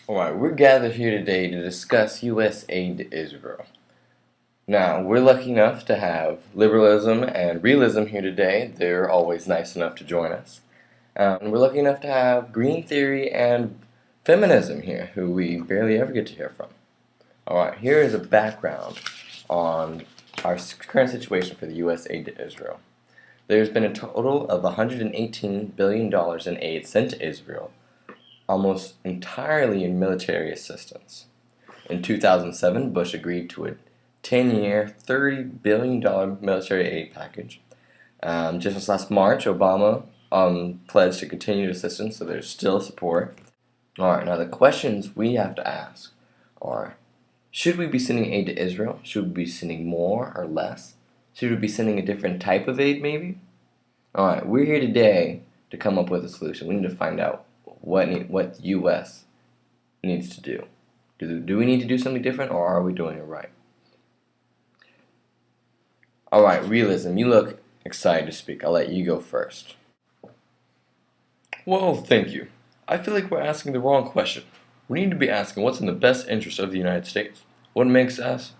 Alright, we're gathered here today to discuss U.S. aid to Israel. Now, we're lucky enough to have liberalism and realism here today. They're always nice enough to join us. And we're lucky enough to have green theory and feminism here, who we barely ever get to hear from. Alright, here is a background on our current situation for the U.S. aid to Israel. There's been a total of $118 billion in aid sent to Israel, almost entirely in military assistance. In 2007, Bush agreed to a 10-year, $30 billion military aid package. Just this last March, Obama pledged to continue assistance, so there's still support. Alright, now the questions we have to ask are, should we be sending aid to Israel? Should we be sending more or less? Should we be sending a different type of aid, maybe? Alright, we're here today to come up with a solution. We need to find out what the U.S. needs to do. Do we need to do something different, or are we doing it right? Alright, realism, you look excited to speak. I'll let you go first. Well, thank you. I feel like we're asking the wrong question. We need to be asking what's in the best interest of the United States. What makes us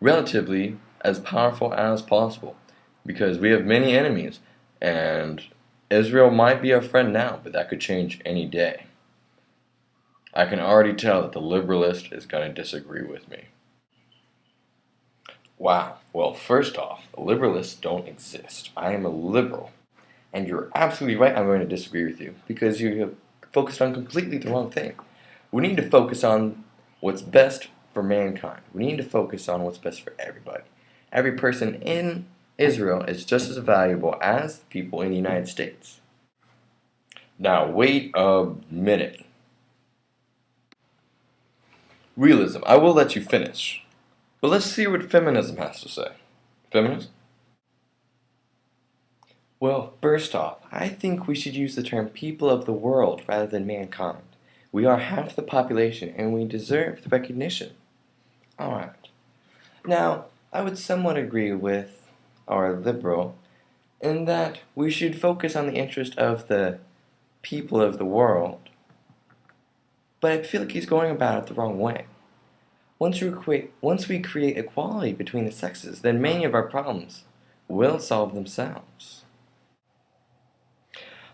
relatively as powerful as possible. Because we have many enemies, and Israel might be our friend now, but that could change any day. I can already tell that the liberalist is going to disagree with me. Wow, well, first off, liberalists don't exist. I am a liberal. And you're absolutely right, I'm going to disagree with you, because you have focused on completely the wrong thing. We need to focus on what's best for mankind. We need to focus on what's best for everybody. Every person in Israel is just as valuable as the people in the United States. Now, wait a minute. Realism, I will let you finish. But let's see what feminism has to say. Feminist? Well, first off, I think we should use the term people of the world rather than mankind. We are half the population and we deserve the recognition. Alright. Now, I would somewhat agree with our liberal in that we should focus on the interest of the people of the world. But I feel like he's going about it the wrong way. Once we create equality between the sexes, then many of our problems will solve themselves.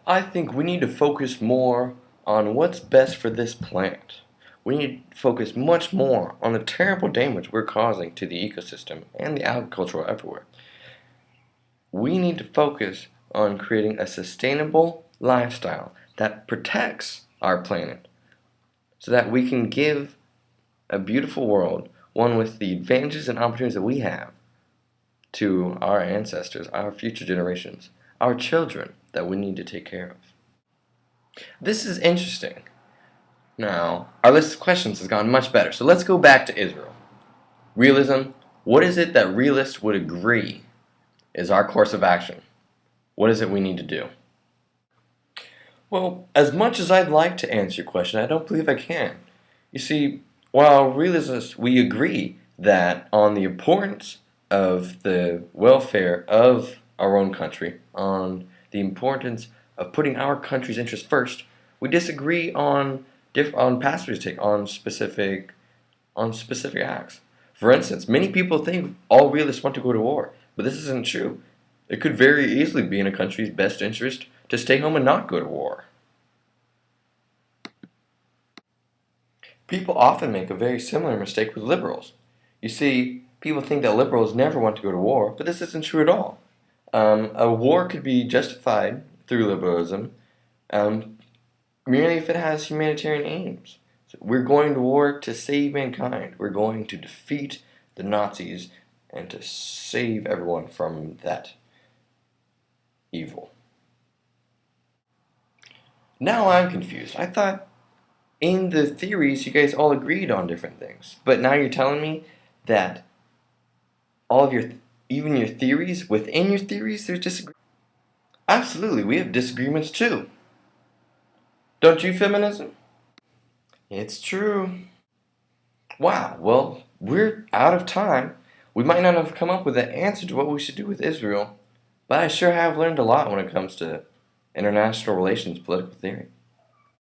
I think we need to focus more on what's best for this planet. We need to focus much more on the terrible damage we're causing to the ecosystem and the agriculture everywhere. We need to focus on creating a sustainable lifestyle that protects our planet so that we can give a beautiful world, one with the advantages and opportunities that we have, to our ancestors, our future generations, our children that we need to take care of. This is interesting. Now, our list of questions has gotten much better, so let's go back to Israel. Realism, what is it that realists would agree is our course of action? What is it we need to do? Well, as much as I'd like to answer your question, I don't believe I can. You see, while realists, we agree that on the importance of the welfare of our own country, on the importance of putting our country's interests first, we disagree on passages take on specific acts. For instance, many people think all realists want to go to war, but this isn't true. It could very easily be in a country's best interest to stay home and not go to war. People often make a very similar mistake with liberals. You see, people think that liberals never want to go to war, but this isn't true at all. A war could be justified through liberalism merely if it has humanitarian aims. So we're going to war to save mankind. We're going to defeat the Nazis and to save everyone from that evil. Now I'm confused. I thought in the theories you guys all agreed on different things, but now you're telling me that all of even your theories, within your theories, there's disagreement. Absolutely, we have disagreements too. Don't you, feminism? It's true. Wow, well, we're out of time. We might not have come up with an answer to what we should do with Israel, but I sure have learned a lot when it comes to international relations, political theory.